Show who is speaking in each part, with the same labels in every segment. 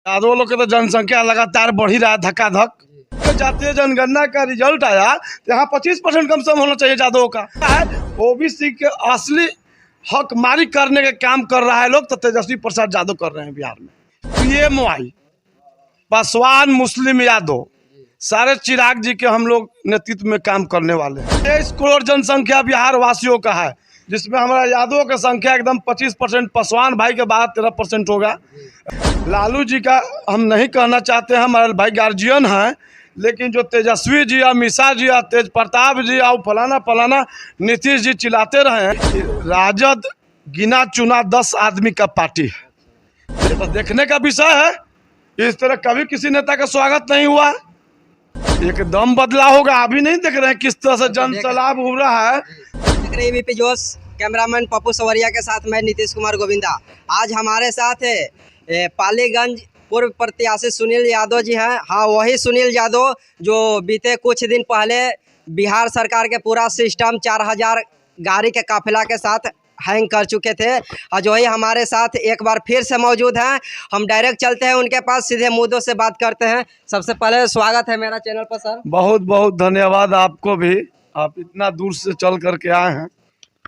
Speaker 1: यादव लोग के तो जनसंख्या लगातार बढ़ ही रहा है धक्का-धक। जातीय जनगणना का रिजल्ट आया तो यहाँ 25% कम से कम होना चाहिए यादवों का। ओबीसी के असली हक मारी करने के काम कर रहा है लोग तो तेजस्वी प्रसाद यादव कर रहे हैं बिहार में। पीएमवाई पासवान मुस्लिम यादव सारे चिराग जी के हम लोग नेतृत्व में काम करने वाले हैं। 23 करोड़ जनसंख्या बिहार वासियों का है, जिसमें हमारा यादवों की संख्या एकदम 25%, पासवान भाई के बाद 13% होगा। लालू जी का हम नहीं कहना चाहते हैं, हमारे भाई गार्जियन हैं, लेकिन जो तेजस्वी जी या मिशा जी या तेज प्रताप जी या फलाना फलाना नीतीश जी चिल्लाते रहे हैं। राजद गिना चुना 10 आदमी का पार्टी है, ये तो देखने का विषय है। इस तरह कभी किसी नेता का स्वागत नहीं हुआ, एकदम बदलाव होगा। अभी नहीं देख रहे हैं किस तरह से जन सैलाब हो रहा है।
Speaker 2: देख रहे हैं जोश, कैमरामैन पप्पू सवरिया के साथ मैं नीतीश कुमार गोविंदा। आज हमारे साथ है पालीगंज पूर्व प्रत्याशी सुनील यादव जी हैं। हाँ, वही सुनील यादव जो बीते कुछ दिन पहले बिहार सरकार के पूरा सिस्टम 4000 गाड़ी के काफिला के साथ हैंग कर चुके थे। आज वही हमारे साथ एक बार फिर से मौजूद हैं। हम डायरेक्ट चलते हैं उनके पास, सीधे मुद्दों से बात करते हैं। सबसे पहले स्वागत है मेरा चैनल पर सर।
Speaker 1: बहुत बहुत धन्यवाद आपको भी, आप इतना दूर से चल करके आए हैं।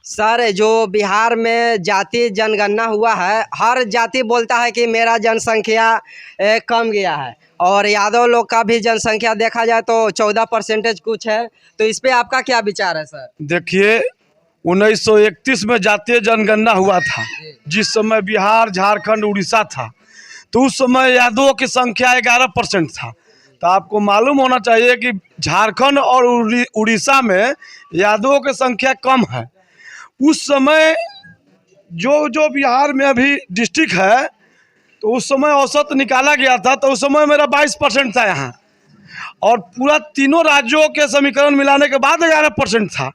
Speaker 2: सर, जो बिहार में जाति जनगणना हुआ है, हर जाति बोलता है कि मेरा जनसंख्या कम गया है, और यादव लोग का भी जनसंख्या देखा जाए तो 14% कुछ है। तो इस पे आपका क्या विचार है सर?
Speaker 1: देखिए, 1931 में जातीय जनगणना हुआ था, जिस समय बिहार, झारखंड, उड़ीसा था, तो उस समय यादवों की संख्या 11% था। तो आपको मालूम होना चाहिए कि झारखंड और उड़ीसा में यादवों की संख्या कम है। उस समय जो बिहार में अभी डिस्ट्रिक्ट है, तो उस समय औसत निकाला गया था, तो उस समय मेरा 22% था यहाँ, और पूरा तीनों राज्यों के समीकरण मिलाने के बाद 11% था।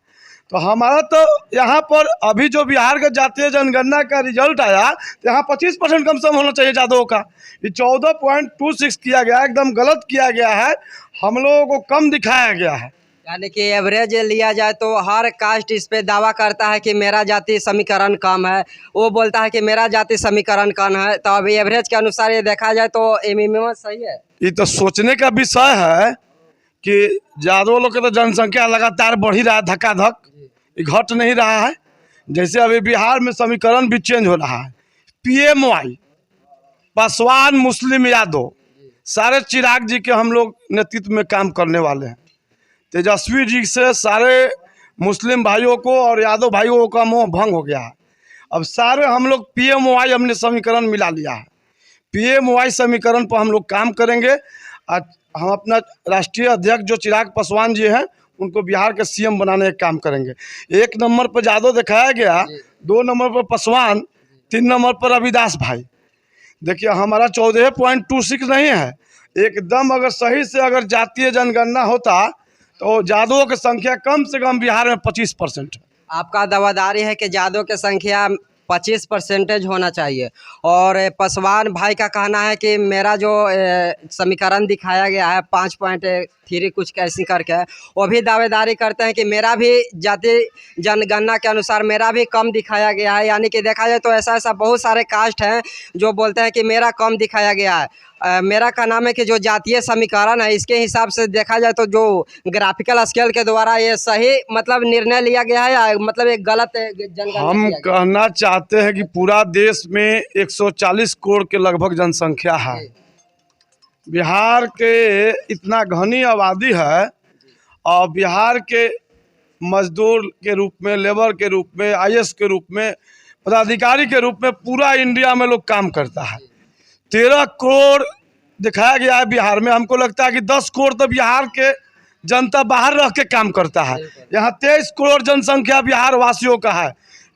Speaker 1: तो हमारा तो यहाँ पर अभी जो बिहार का जातीय जनगणना का रिजल्ट आया तो यहाँ 25% कम से कम होना चाहिए यादवों का। ये 14.26 किया गया, एकदम गलत किया गया है, हम लोगों को कम दिखाया गया है।
Speaker 2: यानी कि एवरेज लिया जाए तो हर कास्ट इस पे दावा करता है कि मेरा जाति समीकरण कम है, वो बोलता है कि मेरा जाति समीकरण कम है। तो अभी एवरेज के अनुसार ये देखा जाए तो एमएमएम सही है।
Speaker 1: ये तो सोचने का विषय है कि यादव लोग के तो जनसंख्या लगातार बढ़ ही रहा है धक्का-धक, घट नहीं रहा है। जैसे अभी बिहार में समीकरण भी चेंज हो रहा है। पीएमवाई पासवान मुस्लिम यादव सारे चिराग जी के हम लोग नेतृत्व में काम करने वाले हैं। तेजस्वी जी से सारे मुस्लिम भाइयों को और यादव भाइयों का मोह भंग हो गया है। अब सारे हम लोग पीएमवाई हमने समीकरण मिला लिया है। पीएमवाई समीकरण पर हम लोग काम करेंगे। आज हम अपना राष्ट्रीय अध्यक्ष जो चिराग पासवान जी हैं, उनको बिहार के सीएम बनाने का काम करेंगे। 1 नंबर पर यादव दिखाया गया, 2 नंबर पर पासवान, 3 नंबर पर रविदास भाई। देखिए, हमारा 14.26 नहीं है, एकदम अगर सही से अगर जातीय जनगणना होता तो यादवों की संख्या कम से कम बिहार में 25% है।
Speaker 2: आपका दावादारी है कि यादव की संख्या 25% होना चाहिए, और पासवान भाई का कहना है कि मेरा जो समीकरण दिखाया गया है 5.3 कुछ कैसी करके, वो भी दावेदारी करते हैं कि मेरा भी जाति जनगणना के अनुसार मेरा भी कम दिखाया गया है। यानी कि देखा जाए तो ऐसा बहुत सारे कास्ट हैं जो बोलते हैं कि मेरा कम दिखाया गया है। मेरा का नाम है कि जो जातीय समीकरण है, इसके हिसाब से देखा जाए तो जो ग्राफिकल स्केल के द्वारा ये सही मतलब निर्णय लिया गया है, या मतलब एक गलत जनगणना?
Speaker 1: हम कहना चाहते हैं कि पूरा देश में 140 करोड़ के लगभग जनसंख्या है। बिहार के इतना घनी आबादी है, और बिहार के मजदूर के रूप में, लेबर के रूप में, आईएएस के रूप में, पदाधिकारी के रूप में पूरा इंडिया में लोग काम करता है। 13 करोड़ दिखाया गया है बिहार में। हमको लगता है कि 10 करोड़ तो बिहार के जनता बाहर रह के काम करता है। यहाँ 23 करोड़ जनसंख्या बिहार वासियों का है।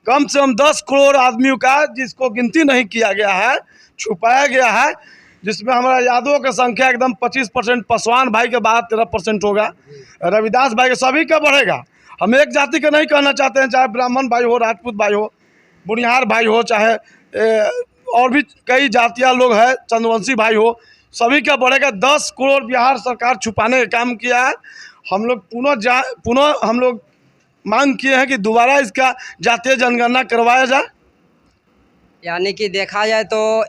Speaker 1: कम से कम 10 करोड़ आदमियों का, जिसको गिनती नहीं किया गया है, छुपाया गया है, जिसमें हमारा यादवों की संख्या एकदम 25%, पासवान भाई के बाद 13% होगा, रविदास भाई के सभी का बढ़ेगा। हम एक जाति का नहीं कहना चाहते हैं, चाहे ब्राह्मण भाई हो, राजपूत भाई हो, बुनियार भाई हो, चाहे और भी कई जातियाँ लोग हैं, चंद्रवंशी भाई हो, सभी का बढ़ेगा। 10 करोड़ बिहार सरकार छुपाने का काम किया है। हम लोग पुनः हम लोग मांग किए हैं कि दोबारा इसका जातीय जनगणना करवाया जाए।
Speaker 2: यानी कि देखा जाए तो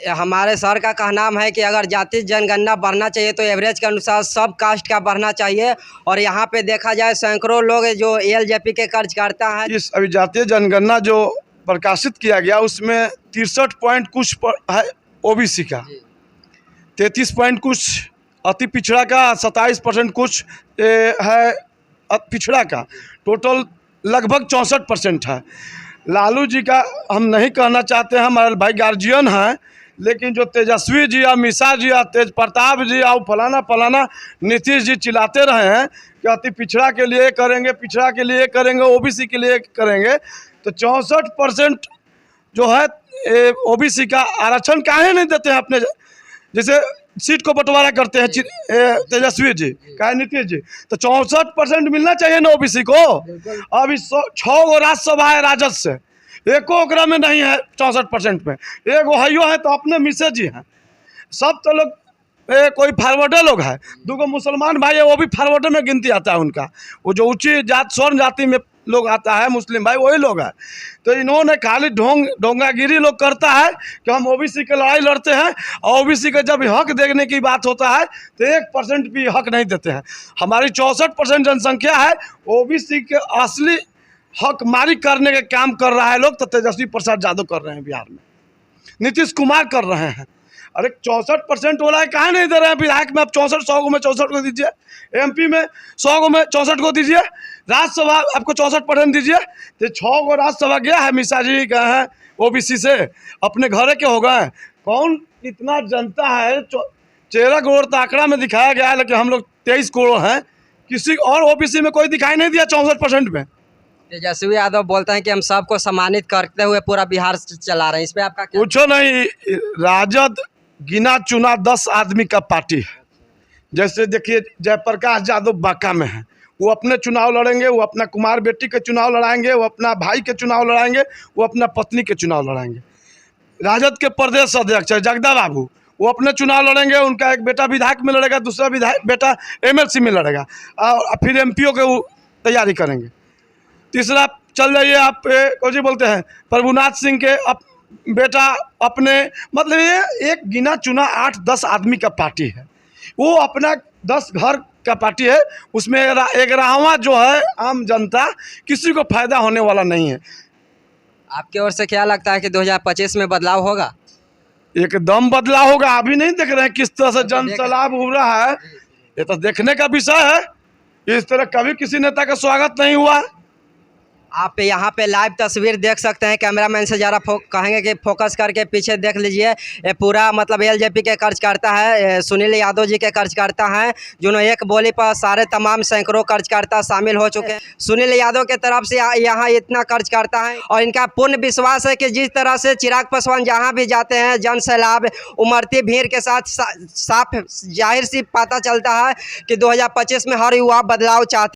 Speaker 2: हमारे सर का कहना है कि अगर जाति जनगणना बढ़ना चाहिए तो एवरेज के अनुसार सब कास्ट का बढ़ना चाहिए। और यहाँ पे देखा जाए सैकड़ों लोग जो एलजेपी के कार्यकर्ता हैं।
Speaker 1: इस अभी जातीय जनगणना जो प्रकाशित किया गया उसमें 63 पॉइंट कुछ है ओबीसी का, 33 पॉइंट कुछ अति पिछड़ा का, 27% कुछ है पिछड़ा का, टोटल लगभग 64% है। लालू जी का हम नहीं कहना चाहते हैं, हमारे भाई गार्जियन हैं, लेकिन जो तेजस्वी जी या मिश्रा जी या तेज प्रताप जी या फलाना फलाना नीतीश जी चिल्लाते रहे हैं कि अति पिछड़ा के लिए करेंगे, पिछड़ा के लिए करेंगे, ओबीसी के लिए करेंगे, तो 64% जो है ओबीसी का आरक्षण काहे नहीं देते हैं अपने, जैसे सीट को बंटवारा करते हैं तेजस्वी जी काहे नीतीश जी, तो 64% मिलना चाहिए ना ओबीसी को। अभी 6 गो राज्यसभा है राजद से, एको ओकरा में नहीं है 64% में, एगो हइयो है तो अपने मिश्रा जी हैं, सब तो लोग कोई फारवर्डर लोग है, 2 गो मुसलमान भाई है वो भी फारवर्डर में गिनती आता है उनका, वो जो ऊंची जात स्वर्ण जाति में लोग आता है मुस्लिम भाई वही लोग हैं। तो इन्होंने खाली ढोंगागिरी लोग करता है कि हम ओबीसी की लड़ाई लड़ते हैं, और ओबीसी का जब हक देने की बात होता है तो 1% भी हक नहीं देते हैं। हमारी 64% जनसंख्या है, ओबीसी के असली हक मारी करने के काम कर रहा है लोग तो तेजस्वी प्रसाद यादव कर रहे हैं, बिहार में नीतीश कुमार कर रहे हैं। अरे 64% वाला है कहाँ नहीं दे रहे हैं विधायक में, आप 100 को में 64 को दीजिए, एमपी में 100 को में 64 को दीजिए, राज्यसभा आपको 64% दीजिए, तो 6 गो राज्यसभा गया है, मिश्रा जी गए हैं ओबीसी से, अपने घरे के हो गए। कौन इतना जनता है, 13 करोड़ तो आंकड़ा में दिखाया गया है, लेकिन हम लोग 23 करोड़ हैं, किसी और ओबीसी में कोई दिखाई नहीं दिया 64% में।
Speaker 2: तेजस्वी यादव बोलते हैं कि हम सबको सम्मानित करते हुए पूरा बिहार चला रहे हैं, इस पे आपका क्या?
Speaker 1: पूछो नहीं, राजद गिना चुना 10 आदमी का पार्टी है। जैसे देखिए जयप्रकाश यादव बांका में है, वो अपने चुनाव लड़ेंगे, वो अपना कुमार बेटी के चुनाव लड़ाएंगे, वो अपना भाई के चुनाव लड़ाएंगे, वो अपना पत्नी के चुनाव लड़ाएंगे। राजद के प्रदेश अध्यक्ष है जगदा बाबू, वो अपने चुनाव लड़ेंगे, उनका एक बेटा विधायक में लड़ेगा, दूसरा विधायक बेटा एमएलसी में लड़ेगा, और फिर एमपीओ के वो तैयारी करेंगे। तीसरा चल जाइए आप कौन जी बोलते हैं प्रभुनाथ सिंह के बेटा अपने, मतलब ये एक गिना चुना 8-10 आदमी का पार्टी है, वो अपना 10 घर का पार्टी है, उसमें 11वां जो है आम जनता, किसी को फायदा होने वाला नहीं है।
Speaker 2: आपकी ओर से क्या लगता है कि 2025 में बदलाव होगा?
Speaker 1: एकदम बदलाव होगा। अभी नहीं देख रहे हैं किस तरह से जन सैलाब उभ रहा है, ये तो देखने का विषय है। इस तरह कभी किसी नेता का स्वागत नहीं हुआ।
Speaker 2: आप यहाँ पे लाइव तस्वीर देख सकते हैं, कैमरामैन से ज़रा कहेंगे कि फोकस करके पीछे देख लीजिए। ये पूरा मतलब एलजेपी के कार्यकर्ता है, सुनील यादव जी के कार्यकर्ता हैं, जिन्होंने एक बोली पर सारे तमाम सैकड़ों कार्यकर्ता शामिल हो चुके हैं। सुनील यादव के तरफ से यहाँ इतना कार्यकर्ता है, और इनका पूर्ण विश्वास है कि जिस तरह से चिराग पासवान जहाँ भी जाते हैं जन सैलाब उमड़ती भीड़ के साथ साफ जाहिर सी पता चलता है कि 2025 में हर युवा बदलाव चाहते